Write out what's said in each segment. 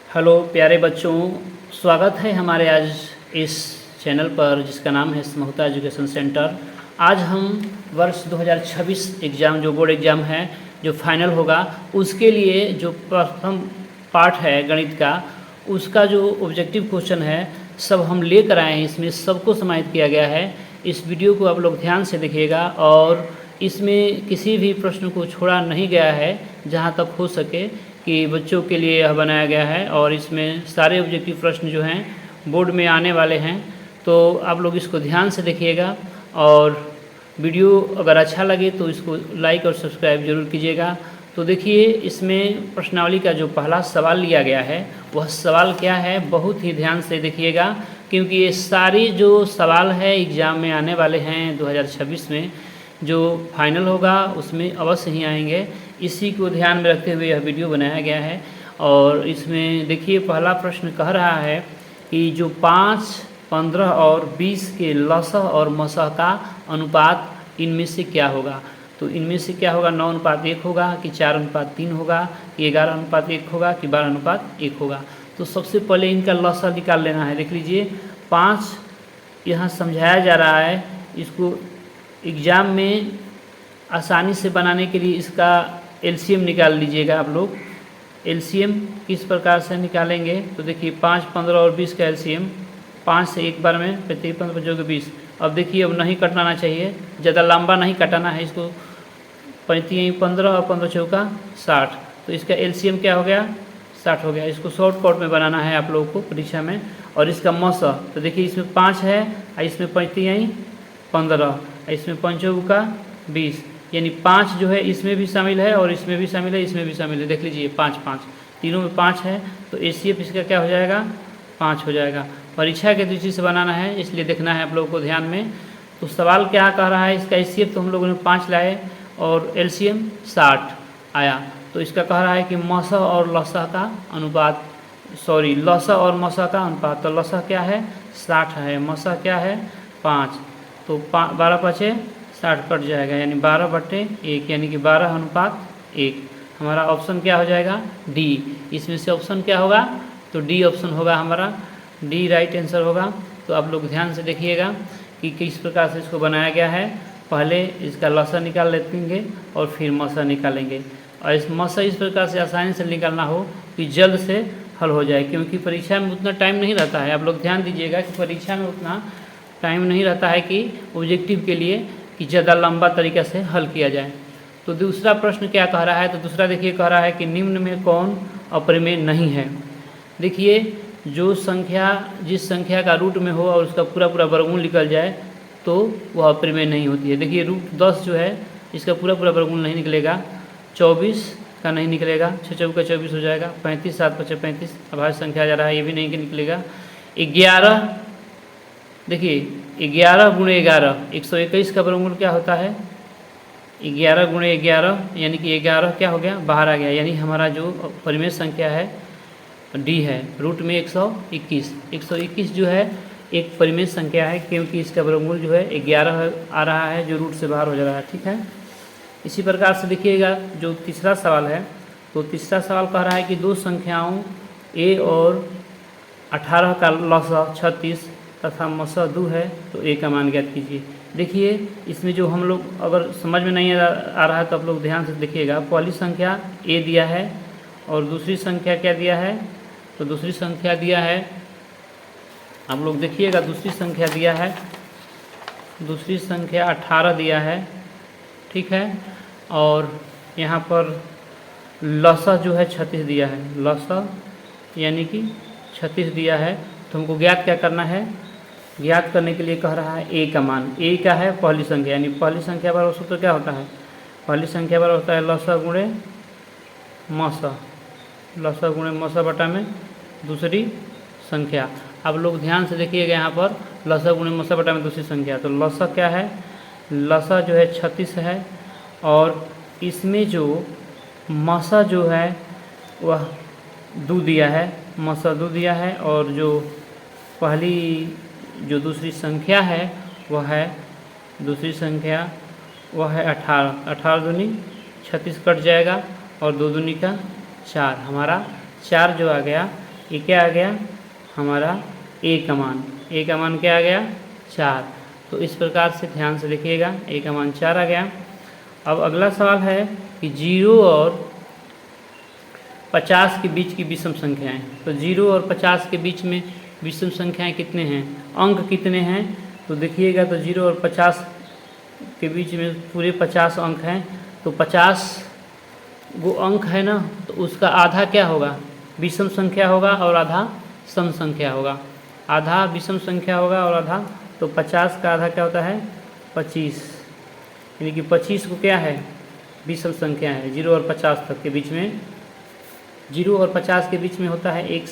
Hello प्यारे बच्चों, स्वागत है हमारे आज इस चैनल पर जिसका नाम है समहुता एजुकेशन सेंटर। आज हम वर्ष 2026 एग्ज़ाम जो बोर्ड एग्ज़ाम है जो फाइनल होगा उसके लिए जो प्रथम पार्ट है गणित का, उसका जो ऑब्जेक्टिव क्वेश्चन है सब हम लेकर आए हैं। इसमें सबको समाहित किया गया है। इस वीडियो को आप लोग ध्यान से देखिएगा और इसमें किसी भी प्रश्न को छोड़ा नहीं गया है, जहाँ तक हो सके कि बच्चों के लिए यह बनाया गया है। और इसमें सारे ऑब्जेक्टिव प्रश्न जो हैं बोर्ड में आने वाले हैं, तो आप लोग इसको ध्यान से देखिएगा और वीडियो अगर अच्छा लगे तो इसको लाइक और सब्सक्राइब जरूर कीजिएगा। तो देखिए, इसमें प्रश्नावली का जो पहला सवाल लिया गया है वह सवाल क्या है, बहुत ही ध्यान से देखिएगा, क्योंकि ये सारी जो सवाल है एग्ज़ाम में आने वाले हैं 2026 में, जो फाइनल होगा उसमें अवश्य ही आएंगे। इसी को ध्यान में रखते हुए यह वीडियो बनाया गया है। और इसमें देखिए, पहला प्रश्न कह रहा है कि जो 5, 15 और 20 के लसह और मसह का अनुपात इनमें से क्या होगा। तो इनमें से क्या होगा, 9:1 होगा कि 4:3 होगा कि 11:1 होगा कि 12:1 होगा। तो सबसे पहले इनका लसह निकाल लेना है। देख लीजिए, 5 यहाँ समझाया जा रहा है। इसको एग्ज़ाम में आसानी से बनाने के लिए इसका एलसीएम निकाल लीजिएगा आप लोग। एलसीएम किस प्रकार से निकालेंगे, तो देखिए 5, 15 और 20 का एलसीएम 5 से एक बार में 35, 15, 20। अब देखिए, अब नहीं कटाना चाहिए, ज़्यादा लंबा नहीं कटाना है इसको। 35, 15 और 15 चौका 60। तो इसका एलसीएम क्या हो गया, 60 हो गया। इसको शॉर्टकट में बनाना है आप लोगों को परीक्षा में। और इसका मसह, तो देखिए इसमें 5 है, इसमें 35, 15, इसमें 5 चौका 20, यानी 5 जो है इसमें भी शामिल है और इसमें भी शामिल है, इसमें भी शामिल है। देख लीजिए 5, 5 तीनों में 5 है, तो एसीएफ इसका क्या हो जाएगा, 5 हो जाएगा। परीक्षा के दृष्टि से बनाना है, इसलिए देखना है आप लोगों को ध्यान में। तो सवाल क्या कह रहा है, इसका एसीएफ तो हम लोगों ने 5 लाए और एलसीएम 60 आया। तो इसका कह रहा है कि मसह और लसह का अनुपात, लसह और मसह का अनुपात। तो लसह क्या है, 60 है, मसह क्या है, 5। तो 12 5 60 कट जाएगा, यानी 12/1, यानी कि 12:1। हमारा ऑप्शन क्या हो जाएगा, डी। इसमें से ऑप्शन क्या होगा, तो डी ऑप्शन होगा हमारा, डी राइट आंसर होगा। तो आप लोग ध्यान से देखिएगा कि किस प्रकार से इसको बनाया गया है। पहले इसका लसह निकाल लेंगे और फिर मसह निकालेंगे। और इस मसह इस प्रकार से आसानी से निकालना हो कि जल्द से हल हो जाए, क्योंकि परीक्षा में उतना टाइम नहीं रहता है। आप लोग ध्यान दीजिएगा कि परीक्षा में उतना टाइम नहीं रहता है कि ऑब्जेक्टिव के लिए कि ज़्यादा लंबा तरीक़ा से हल किया जाए। तो दूसरा प्रश्न क्या कह रहा है, तो दूसरा देखिए कह रहा है कि निम्न में कौन अप्रमेय नहीं है। देखिए, जो संख्या जिस संख्या का रूट में हो और उसका पूरा पूरा वर्गमूल निकल जाए तो वह अप्रमेय नहीं होती है। देखिए, रूट 10 जो है इसका पूरा पूरा वर्गमूल नहीं निकलेगा, 24 का नहीं निकलेगा, 6 चौका 24 हो जाएगा, 35, 7 5 35 अभाज्य संख्या आ जा रहा है, ये भी नहीं निकलेगा। 11, देखिए 11 × 11 121 का वर्गमूल क्या होता है, 11 × 11, यानी कि 11 क्या हो गया, बाहर आ गया, यानी हमारा जो परिमेय संख्या है डी है। रूट में 121 जो है एक परिमेय संख्या है, क्योंकि इसका वर्गमूल जो है 11 आ रहा है, जो रूट से बाहर हो जा रहा है। ठीक है, इसी प्रकार से देखिएगा जो तीसरा सवाल है, तो तीसरा सवाल कह रहा है कि दो संख्याओं ए और 18 का लसह 36 तथा मसह 2 है, तो ए का मान ज्ञात कीजिए। देखिए, इसमें जो हम लोग अगर समझ में नहीं आ रहा है तो आप लोग ध्यान से देखिएगा। पहली संख्या ए दिया है और दूसरी संख्या क्या दिया है, तो दूसरी संख्या दिया है, आप लोग देखिएगा दूसरी संख्या दिया है, दूसरी संख्या 18 दिया है। ठीक है, और यहाँ पर लसह जो है 36 दिया है, लसह यानी कि 36 दिया है। तो हमको ज्ञात क्या करना है, ज्ञात करने के लिए कह रहा है ए का मान। ए का है पहली संख्या, यानी पहली संख्या बराबर सूत्र क्या होता है, पहली संख्या बराबर होता है लसह गुणे मसह, लसह गुणे मसह बटा में दूसरी संख्या। आप लोग ध्यान से देखिएगा, यहाँ पर लसह गुणे मसह बटा में दूसरी संख्या। तो लसह क्या है, लसह जो है 36 है, और इसमें जो मसह जो है वह 2 दिया है, मसह 2 दिया है, और जो पहली जो दूसरी संख्या है वह है, दूसरी संख्या वह है 18, 18 दूनी 36 कट जाएगा और 2 दूनी का 4, हमारा 4 जो आ गया ये क्या आ गया हमारा ए का मान, ए का मान क्या आ गया 4। तो इस प्रकार से ध्यान से देखिएगा, ए का मान 4 आ गया। अब अगला सवाल है कि 0 और 50 के बीच की विषम संख्याएं। तो 0 और 50 के बीच में विषम संख्याएं कितने हैं, अंक कितने हैं? तो देखिएगा, तो 0 और 50 के बीच में पूरे 50 अंक हैं। तो 50 वो अंक है ना, तो उसका आधा क्या होगा, विषम संख्या होगा और आधा सम संख्या होगा। आधा विषम संख्या होगा और आधा, तो 50 का आधा क्या होता है 25, यानी कि 25 को क्या है विषम संख्या है 0 और 50 तक के बीच में। 0 और 50 के बीच में होता है 1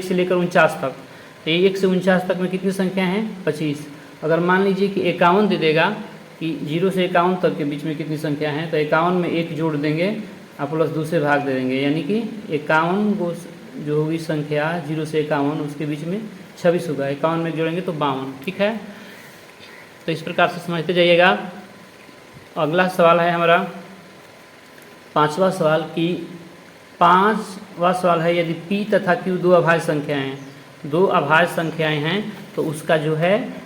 से लेकर 49 तक। तो 1 से 49 तक में कितनी संख्या हैं 25। अगर मान लीजिए कि 51 दे देगा कि 0 से 51 तक के बीच में कितनी संख्या है, तो 51 में 1 जोड़ देंगे और प्लस दूसरे भाग दे देंगे, यानी कि 51 को जो होगी संख्या 0 से 51 उसके बीच में 26 होगा। 51 में जोड़ेंगे तो 52। ठीक है, तो इस प्रकार से समझते जाइएगा। अगला सवाल है हमारा 5वां सवाल की 5वां सवाल है, यदि p तथा q दो अभाज्य संख्याएं हैं, दो अभाज्य संख्याएं हैं तो उसका जो है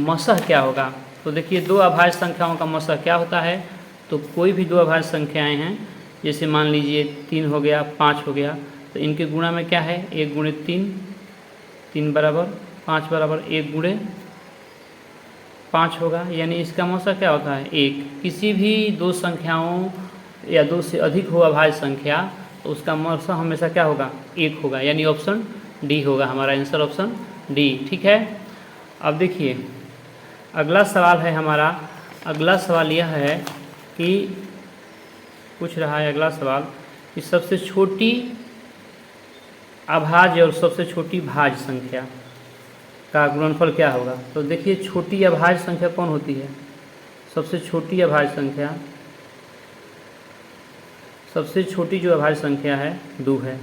मसह क्या होगा। तो देखिए, दो अभाज्य संख्याओं का मसह क्या होता है। तो कोई भी दो अभाज्य संख्याएं हैं, जैसे मान लीजिए 3 हो गया 5 हो गया, तो इनके गुणा में क्या है 1 गुणे 3, 3 बराबर 5 बराबर 1 गुणे 5 होगा, यानी इसका मसह क्या होता है 1। किसी भी दो संख्याओं या 2 से अधिक हो अभाज्य संख्या, तो उसका मसह हमेशा क्या होगा 1 होगा, यानी ऑप्शन डी होगा हमारा आंसर, ऑप्शन डी। ठीक है, अब देखिए अगला सवाल है हमारा। अगला सवाल यह है कि पूछ रहा है अगला सवाल कि सबसे छोटी अभाज्य और सबसे छोटी भाज्य संख्या का गुणनफल क्या होगा। तो देखिए, छोटी अभाज्य संख्या कौन होती है, सबसे छोटी अभाज्य संख्या, सबसे छोटी जो अभाज्य संख्या है 2 है,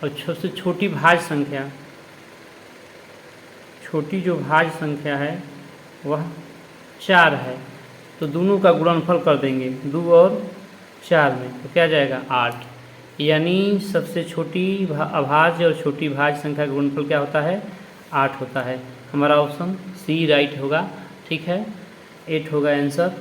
और सबसे छोटी भाज्य संख्या, छोटी जो भाज्य संख्या है वह 4 है। तो दोनों का गुणनफल कर देंगे 2 और 4 में, तो क्या जाएगा 8, यानी सबसे छोटी अभाज्य और छोटी भाज्य संख्या का गुणनफल क्या होता है 8 होता है। हमारा ऑप्शन सी राइट होगा। ठीक है, 8 होगा आंसर।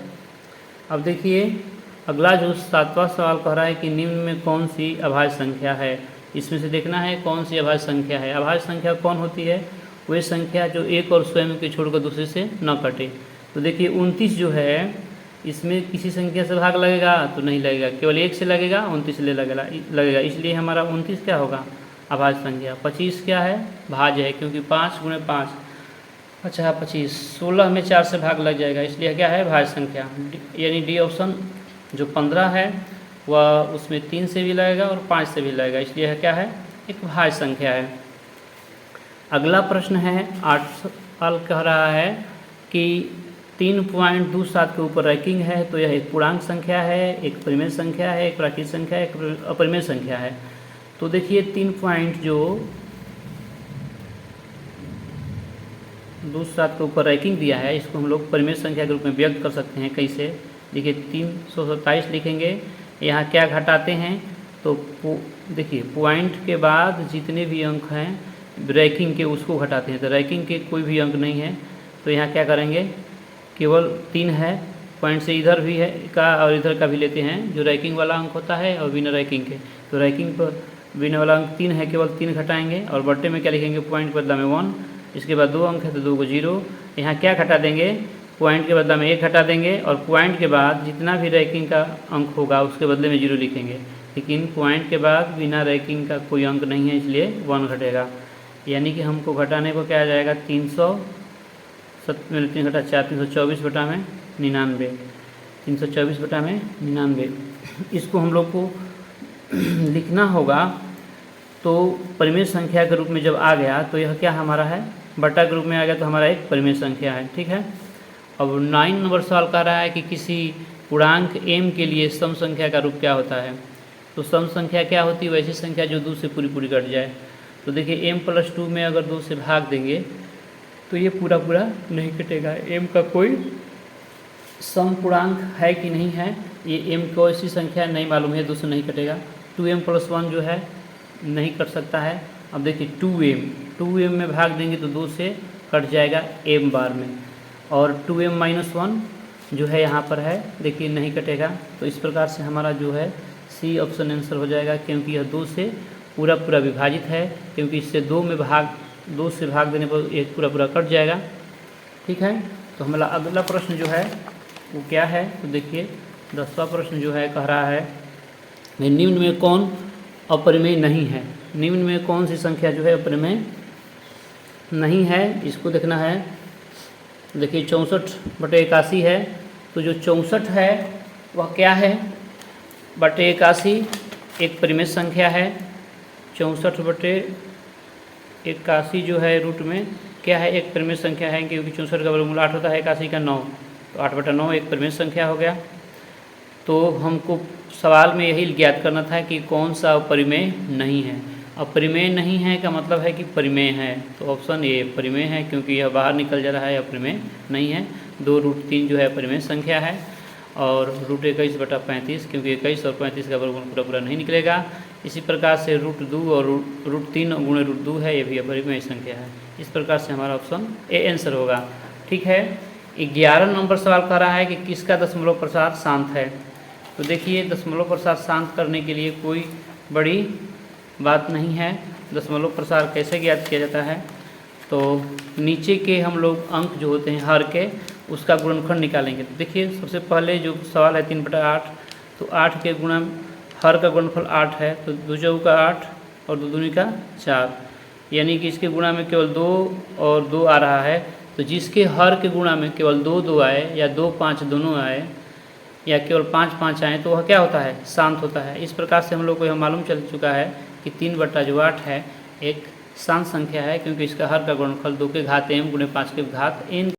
अब देखिए अगला जो 7वां सवाल कह रहा है कि निम्न में कौन सी अभाज्य संख्या है। इसमें से देखना है कौन सी अभाज्य संख्या है। अभाज्य संख्या कौन होती है, वह संख्या जो एक और स्वयं के छोड़कर दूसरे से न कटे। तो देखिए 29 जो है, इसमें किसी संख्या से भाग लगेगा तो नहीं लगेगा, केवल 1 से लगेगा, 29 से लगेगा, इसलिए हमारा 29 क्या होगा अभाज्य संख्या। 25 क्या है भाज्य है, क्योंकि 5 गुणे 5 अच्छा 25, 16 में 4 से भाग लग जाएगा, इसलिए क्या है भाज्य संख्या, यानी डी ऑप्शन। जो 15 है वह उसमें 3 से भी लगेगा और 5 से भी लगेगा, इसलिए क्या है एक भाज्य संख्या है। अगला प्रश्न है 8 सवाल कह रहा है कि 3.27 के ऊपर रैंकिंग है, तो यह एक पूर्णांक संख्या है, एक परिमेय संख्या है, एक प्राकृत संख्या है, एक अपरिमेय संख्या है। तो देखिए 3.27 के ऊपर रैंकिंग दिया है, इसको हम लोग परिमेय संख्या के रूप में व्यक्त कर सकते हैं। कैसे, देखिए 327 लिखेंगे, यहाँ क्या घटाते हैं, तो देखिए पॉइंट के बाद जितने भी अंक हैं रैंकिंग के उसको घटाते हैं, तो रैंकिंग के कोई भी अंक नहीं है, तो यहाँ क्या करेंगे केवल 3 है, पॉइंट से इधर भी है का और इधर का भी लेते हैं, जो रैंकिंग वाला अंक होता है और बिना रैंकिंग के। तो रैंकिंग पर बिना वाला अंक 3 है, केवल 3 घटाएंगे और बट्टे में क्या लिखेंगे पॉइंट के बदला में 1, इसके बाद 2 अंक है तो 2 को 0, यहाँ क्या घटा देंगे पॉइंट के बदला में 1 घटा देंगे और पॉइंट के बाद जितना भी रैंकिंग का अंक होगा उसके बदले में 0 लिखेंगे, लेकिन पॉइंट के बाद बिना रैंकिंग का कोई अंक नहीं है, इसलिए 1 घटेगा, यानी कि हमको घटाने को क्या आ जाएगा 3 घटा 4 324 बटा में 99, 324 बटा में 99। इसको हम लोग को लिखना होगा, तो परिमेय संख्या के रूप में जब आ गया तो यह क्या हमारा है बटा के रूप में आ गया, तो हमारा एक परिमेय संख्या है। ठीक है, अब 9 नंबर सवाल कह रहा है कि किसी पूर्णांक m के लिए सम संख्या का रूप क्या होता है। तो सम संख्या क्या होती है, वैसी संख्या जो 2 से पूरी पूरी कट जाए। तो देखिए m+2 में अगर 2 से भाग देंगे तो ये पूरा पूरा नहीं कटेगा, m का कोई सम पूर्णांक है कि नहीं है, ये m को ऐसी संख्या नहीं मालूम है, 2 से नहीं कटेगा। 2m+1 जो है नहीं कट सकता है। अब देखिए 2m में भाग देंगे तो 2 से कट जाएगा m बार में, और 2m-1 जो है यहाँ पर है, देखिए नहीं कटेगा। तो इस प्रकार से हमारा जो है सी ऑप्शन आंसर हो जाएगा, क्योंकि यह 2 से पूरा विभाजित है, क्योंकि इससे 2 से भाग देने पर एक पूरा कट जाएगा। ठीक है, तो हमारा अगला प्रश्न जो है वो क्या है, तो देखिए 10वां प्रश्न जो है कह रहा है निम्न में कौन अपरिमेय नहीं है। निम्न में कौन सी संख्या जो है अपरिमेय नहीं है, इसको देखना है। देखिए 64/81 है, तो जो 64 है वह क्या है, बटे 81 एक परिमेय संख्या है। 64/81 जो है रूट में क्या है, एक परिमेय संख्या है, क्योंकि 64 का वर्गमूल 8 होता है, 81 का 9, तो 8/9 एक परिमेय संख्या हो गया। तो हमको सवाल में यही ज्ञात करना था कि कौन सा अपरिमेय नहीं है। अपरिमेय नहीं है का मतलब है कि परिमेय है, तो ऑप्शन ए परिमेय है, क्योंकि यह बाहर निकल जा रहा है, अपरिमेय नहीं है। 2√3 जो है परिमेय संख्या है, और √21/35, क्योंकि 21 और 35 का वर्गमूल पूरा नहीं निकलेगा। इसी प्रकार से √2 और √3 गुणे √2 है, ये भी अपरिमेय संख्या है। इस प्रकार से हमारा ऑप्शन ए आंसर होगा। ठीक है, 11 नंबर सवाल कह रहा है कि किसका दशमलव प्रसार शांत है। तो देखिए दशमलव प्रसार शांत करने के लिए कोई बड़ी बात नहीं है। दशमलव प्रसार कैसे ज्ञात किया जाता है, तो नीचे के हम लोग अंक जो होते हैं हर के, उसका गुणनखंड निकालेंगे। तो देखिए सबसे पहले जो सवाल है 3/8, तो 8 के गुणा हर का गुणनफल 8 है, तो 2 चौका 8 और 2 दूनी का 4, यानी कि इसके गुणा में केवल 2 और 2 आ रहा है। तो जिसके हर के गुणा में केवल 2 आए, या 2 5 दोनों आए, या केवल 5 5 आए, तो वह क्या होता है, शांत होता है। इस प्रकार से हम लोग को यह मालूम चल चुका है कि 3/8 है एक शांत संख्या है, क्योंकि इसका हर का गुणनफल 2 के घात m गुणे 5 के घात n